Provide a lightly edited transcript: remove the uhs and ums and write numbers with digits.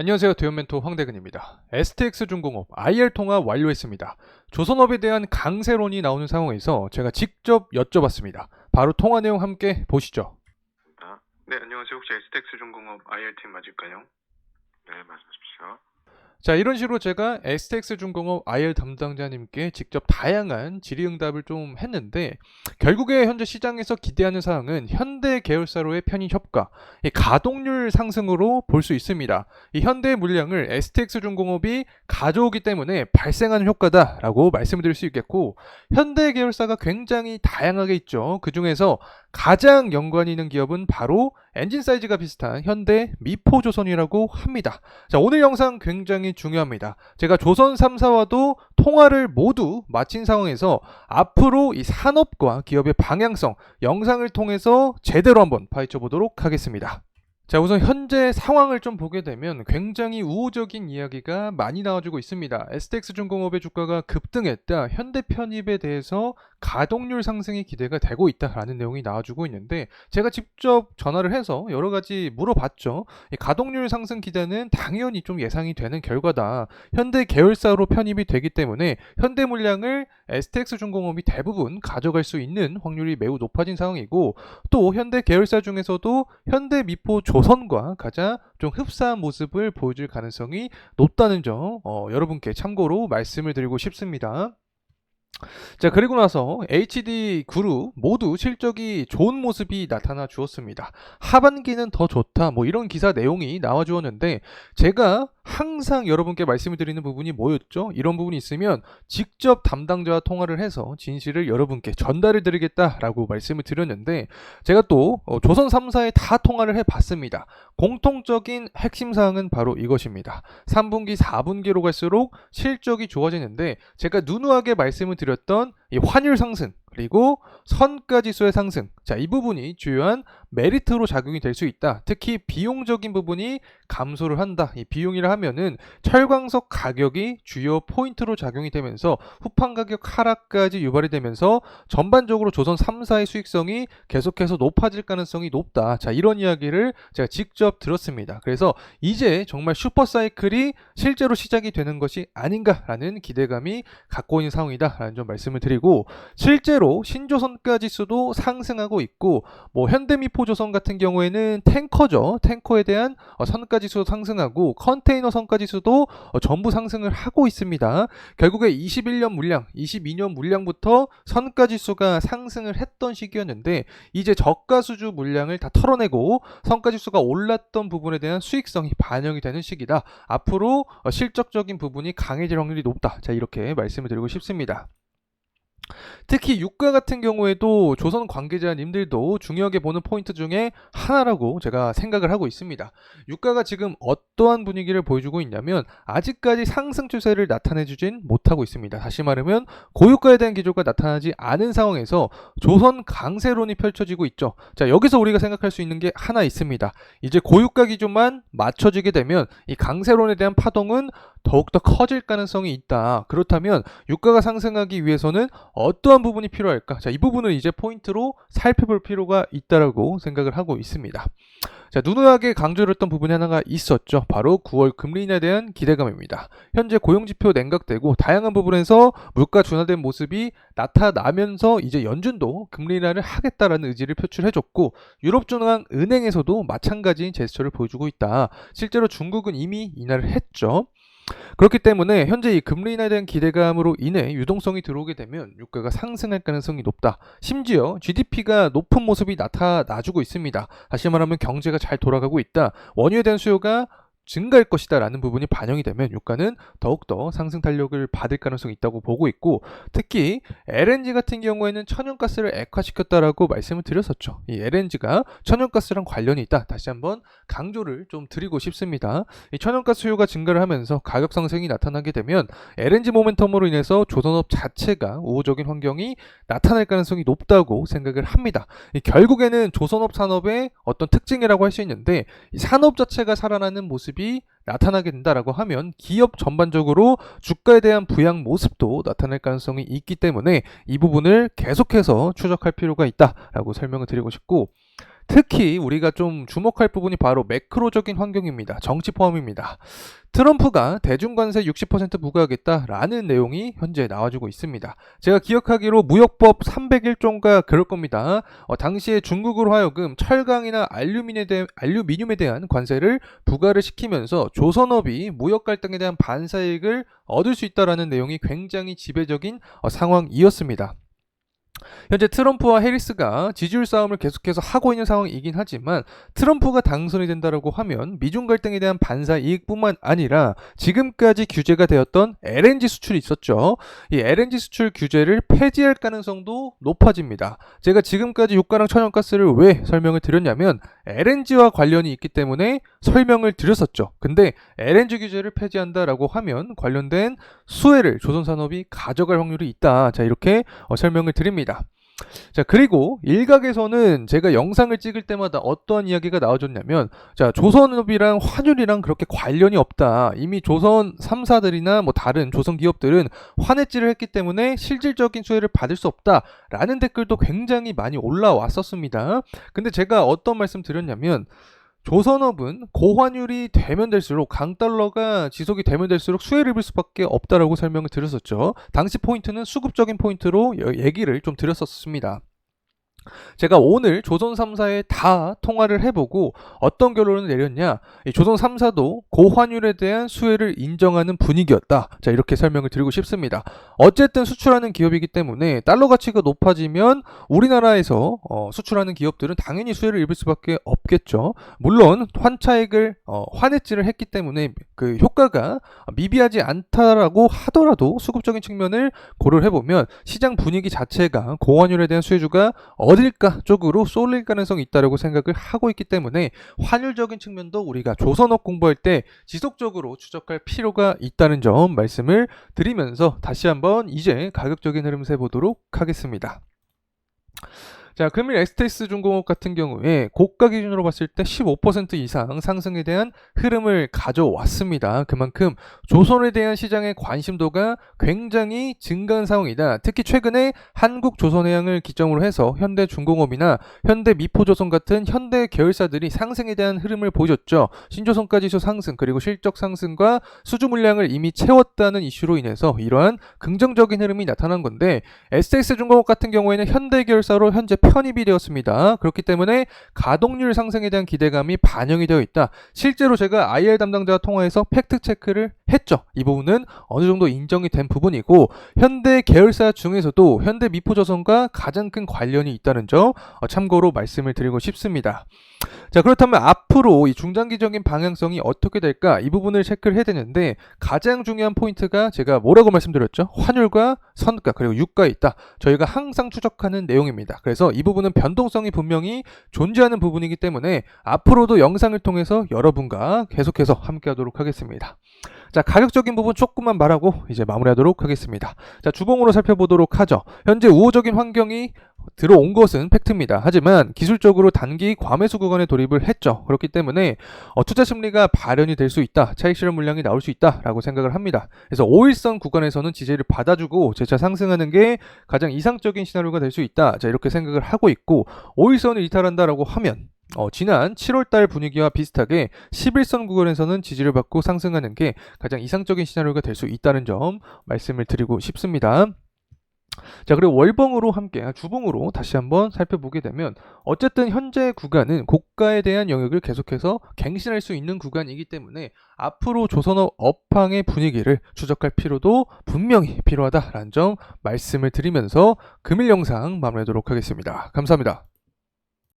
안녕하세요. 대현멘토 황대근입니다. STX중공업 IR 통화 완료했습니다. 조선업에 대한 강세론이 나오는 상황에서 제가 직접 여쭤봤습니다. 바로 통화 내용 함께 보시죠. 네, 안녕하세요. 혹시 STX중공업 IR팀 맞을까요? 네, 말씀하십시오. 자, 이런 식으로 제가 STX중공업 IR 담당자님께 직접 다양한 질의응답을 좀 했는데, 결국에 현재 시장에서 기대하는 사항은 현대 계열사로의 편의 효과, 이 가동률 상승으로 볼 수 있습니다. 이 현대의 물량을 STX중공업이 가져오기 때문에 발생하는 효과다라고 말씀을 드릴 수 있겠고, 현대 계열사가 굉장히 다양하게 있죠. 그 중에서 가장 연관이 있는 기업은 바로 엔진 사이즈가 비슷한 현대 미포조선이라고 합니다. 자, 오늘 영상 굉장히 중요합니다. 제가 조선 3사와도 통화를 모두 마친 상황에서 앞으로 이 산업과 기업의 방향성 영상을 통해서 제대로 한번 파헤쳐 보도록 하겠습니다. 자, 우선 현재 상황을 좀 보게 되면 굉장히 우호적인 이야기가 많이 나와주고 있습니다. STX중공업의 주가가 급등했다. 현대편입에 대해서 가동률 상승이 기대가 되고 있다라는 내용이 나와주고 있는데, 제가 직접 전화를 해서 여러 가지 물어봤죠. 이 가동률 상승 기대는 당연히 좀 예상이 되는 결과다. 현대 계열사로 편입이 되기 때문에 현대 물량을 STX중공업이 대부분 가져갈 수 있는 확률이 매우 높아진 상황이고, 또 현대 계열사 중에서도 현대 미포 조선과 가장 좀 흡사한 모습을 보여줄 가능성이 높다는 점 여러분께 참고로 말씀을 드리고 싶습니다. 자, 그리고 나서 HD 그룹 모두 실적이 좋은 모습이 나타나 주었습니다. 하반기는 더 좋다, 뭐 이런 기사 내용이 나와 주었는데, 제가 항상 여러분께 말씀을 드리는 부분이 뭐였죠? 이런 부분이 있으면 직접 담당자와 통화를 해서 진실을 여러분께 전달을 드리겠다라고 말씀을 드렸는데, 제가 또 조선 3사에 다 통화를 해봤습니다. 공통적인 핵심 사항은 바로 이것입니다. 3분기, 4분기로 갈수록 실적이 좋아지는데, 제가 누누하게 말씀을 드렸던 이 환율 상승 그리고 선가지수의 상승, 자, 이 부분이 주요한 메리트로 작용이 될 수 있다. 특히 비용적인 부분이 감소를 한다. 이 비용이라 하면은 철광석 가격이 주요 포인트로 작용이 되면서 후판 가격 하락까지 유발이 되면서 전반적으로 조선 3사의 수익성이 계속해서 높아질 가능성이 높다. 자, 이런 이야기를 제가 직접 들었습니다. 그래서 이제 정말 슈퍼사이클이 실제로 시작이 되는 것이 아닌가라는 기대감이 갖고 있는 상황이다라는 점 말씀을 드리고, 실제로 신조선가지수도 상승하고 있고, 뭐 현대미포조선 같은 경우에는 탱커죠. 탱커에 대한 선가지수도 상승하고 컨테이너 선가지수도 전부 상승을 하고 있습니다. 결국에 21년 물량, 22년 물량부터 선가지수가 상승을 했던 시기였는데, 이제 저가수주 물량을 다 털어내고 선가지수가 올랐던 부분에 대한 수익성이 반영이 되는 시기다. 앞으로 실적적인 부분이 강해질 확률이 높다. 자, 이렇게 말씀을 드리고 싶습니다. 특히 유가 같은 경우에도 조선 관계자님들도 중요하게 보는 포인트 중에 하나라고 제가 생각을 하고 있습니다. 유가가 지금 어떠한 분위기를 보여주고 있냐면, 아직까지 상승 추세를 나타내주진 못하고 있습니다. 다시 말하면 고유가에 대한 기조가 나타나지 않은 상황에서 조선 강세론이 펼쳐지고 있죠. 자, 여기서 우리가 생각할 수 있는 게 하나 있습니다. 이제 고유가 기조만 맞춰지게 되면 이 강세론에 대한 파동은 더욱더 커질 가능성이 있다. 그렇다면 유가가 상승하기 위해서는 어떠한 부분이 필요할까? 자, 이 부분을 이제 포인트로 살펴볼 필요가 있다라고 생각을 하고 있습니다. 자, 누누하게 강조를 했던 부분이 하나가 있었죠. 바로 9월 금리 인하에 대한 기대감입니다. 현재 고용지표 냉각되고 다양한 부분에서 물가 둔화된 모습이 나타나면서 이제 연준도 금리 인하를 하겠다라는 의지를 표출해줬고, 유럽중앙은행에서도 마찬가지인 제스처를 보여주고 있다. 실제로 중국은 이미 인하를 했죠. 그렇기 때문에 현재 이 금리 인하에 대한 기대감으로 인해 유동성이 들어오게 되면 유가가 상승할 가능성이 높다. 심지어 GDP가 높은 모습이 나타나주고 있습니다. 다시 말하면 경제가 잘 돌아가고 있다. 원유에 대한 수요가 증가할 것이다 라는 부분이 반영이 되면 유가는 더욱더 상승 탄력을 받을 가능성이 있다고 보고 있고, 특히 LNG 같은 경우에는 천연가스를 액화시켰다라고 말씀을 드렸었죠. 이 LNG가 천연가스랑 관련이 있다. 다시 한번 강조를 좀 드리고 싶습니다. 이 천연가스 수요가 증가를 하면서 가격 상승이 나타나게 되면 LNG 모멘텀으로 인해서 조선업 자체가 우호적인 환경이 나타날 가능성이 높다고 생각을 합니다. 결국에는 조선업 산업의 어떤 특징이라고 할 수 있는데, 이 산업 자체가 살아나는 모습이 나타나게 된다라고 하면 기업 전반적으로 주가에 대한 부양 모습도 나타날 가능성이 있기 때문에 이 부분을 계속해서 추적할 필요가 있다라고 설명을 드리고 싶고, 특히 우리가 좀 주목할 부분이 바로 매크로적인 환경입니다. 정치 포함입니다. 트럼프가 대중관세 60% 부과하겠다라는 내용이 현재 나와주고 있습니다. 제가 기억하기로 무역법 301조인가 그럴 겁니다. 당시에 중국으로 하여금 철강이나 알루미늄에 대한 관세를 부과를 시키면서 조선업이 무역 갈등에 대한 반사이익을 얻을 수 있다라는 내용이 굉장히 지배적인 상황이었습니다. 현재 트럼프와 해리스가 지지율 싸움을 계속해서 하고 있는 상황이긴 하지만 트럼프가 당선이 된다라고 하면 미중 갈등에 대한 반사 이익뿐만 아니라 지금까지 규제가 되었던 LNG 수출이 있었죠. 이 LNG 수출 규제를 폐지할 가능성도 높아집니다. 제가 지금까지 유가랑 천연가스를 왜 설명을 드렸냐면 LNG와 관련이 있기 때문에 설명을 드렸었죠. 근데 LNG 규제를 폐지한다라고 하면 관련된 수혜를 조선산업이 가져갈 확률이 있다. 자, 이렇게 설명을 드립니다. 자, 그리고 일각에서는 제가 영상을 찍을 때마다 어떠한 이야기가 나와줬냐면, 자, 조선업이랑 환율이랑 그렇게 관련이 없다. 이미 조선 3사들이나 뭐 다른 조선 기업들은 환해지를 했기 때문에 실질적인 수혜를 받을 수 없다라는 댓글도 굉장히 많이 올라왔었습니다. 근데 제가 어떤 말씀 드렸냐면, 조선업은 고환율이 되면 될수록 강달러가 지속이 되면 될수록 수혜를 입을 수밖에 없다라고 설명을 드렸었죠. 당시 포인트는 수급적인 포인트로 얘기를 좀 드렸었습니다. 제가 오늘 조선 3사에 다 통화를 해보고 어떤 결론을 내렸냐, 이 조선 3사도 고환율에 대한 수혜를 인정하는 분위기였다. 자, 이렇게 설명을 드리고 싶습니다. 어쨌든 수출하는 기업이기 때문에 달러 가치가 높아지면 우리나라에서 수출하는 기업들은 당연히 수혜를 입을 수밖에 없겠죠. 물론 환차익을 환해지를 했기 때문에 그 효과가 미비하지 않다라고 하더라도 수급적인 측면을 고려를 해보면 시장 분위기 자체가 고환율에 대한 수혜주가 어딜까 쪽으로 쏠릴 가능성이 있다고 생각을 하고 있기 때문에 환율적인 측면도 우리가 조선업 공부할 때 지속적으로 추적할 필요가 있다는 점 말씀을 드리면서 다시 한번 이제 가격적인 흐름 세보도록 하겠습니다. 자, 금일 STS중공업 같은 경우에 고가 기준으로 봤을 때 15% 이상 상승에 대한 흐름을 가져왔습니다. 그만큼 조선에 대한 시장의 관심도가 굉장히 증가한 상황이다. 특히 최근에 한국조선해양을 기점으로 해서 현대중공업이나 현대미포조선 같은 현대 계열사들이 상승에 대한 흐름을 보여줬죠. 신조선가지수 상승 그리고 실적 상승과 수주 물량을 이미 채웠다는 이슈로 인해서 이러한 긍정적인 흐름이 나타난 건데, STS중공업 같은 경우에는 현대 계열사로 현재 편입이 되었습니다. 그렇기 때문에 가동률 상승에 대한 기대감이 반영이 되어 있다. 실제로 제가 IR 담당자와 통화해서 팩트 체크를 했죠. 이 부분은 어느 정도 인정이 된 부분이고, 현대 계열사 중에서도 현대 미포조선과 가장 큰 관련이 있다는 점 참고로 말씀을 드리고 싶습니다. 자, 그렇다면 앞으로 이 중장기적인 방향성이 어떻게 될까, 이 부분을 체크를 해야 되는데, 가장 중요한 포인트가 제가 뭐라고 말씀드렸죠? 환율과 선가 그리고 유가에 있다. 저희가 항상 추적하는 내용입니다. 그래서 이 부분은 변동성이 분명히 존재하는 부분이기 때문에 앞으로도 영상을 통해서 여러분과 계속해서 함께 하도록 하겠습니다. 자, 가격적인 부분 조금만 말하고 이제 마무리하도록 하겠습니다. 자, 주봉으로 살펴보도록 하죠. 현재 우호적인 환경이 들어온 것은 팩트입니다. 하지만 기술적으로 단기 과매수 구간에 돌입을 했죠. 그렇기 때문에 투자 심리가 발현이 될 수 있다. 차익 실현 물량이 나올 수 있다라고 생각을 합니다. 그래서 5일선 구간에서는 지지를 받아주고 재차 상승하는 게 가장 이상적인 시나리오가 될 수 있다. 자, 이렇게 생각을 하고 있고, 5일선을 이탈한다라고 하면 지난 7월달 분위기와 비슷하게 11선 구간에서는 지지를 받고 상승하는 게 가장 이상적인 시나리오가 될 수 있다는 점 말씀을 드리고 싶습니다. 자, 그리고 월봉으로 함께 주봉으로 다시 한번 살펴보게 되면 어쨌든 현재 구간은 고가에 대한 영역을 계속해서 갱신할 수 있는 구간이기 때문에 앞으로 조선업 업황의 분위기를 추적할 필요도 분명히 필요하다라는 점 말씀을 드리면서 금일 영상 마무리하도록 하겠습니다. 감사합니다.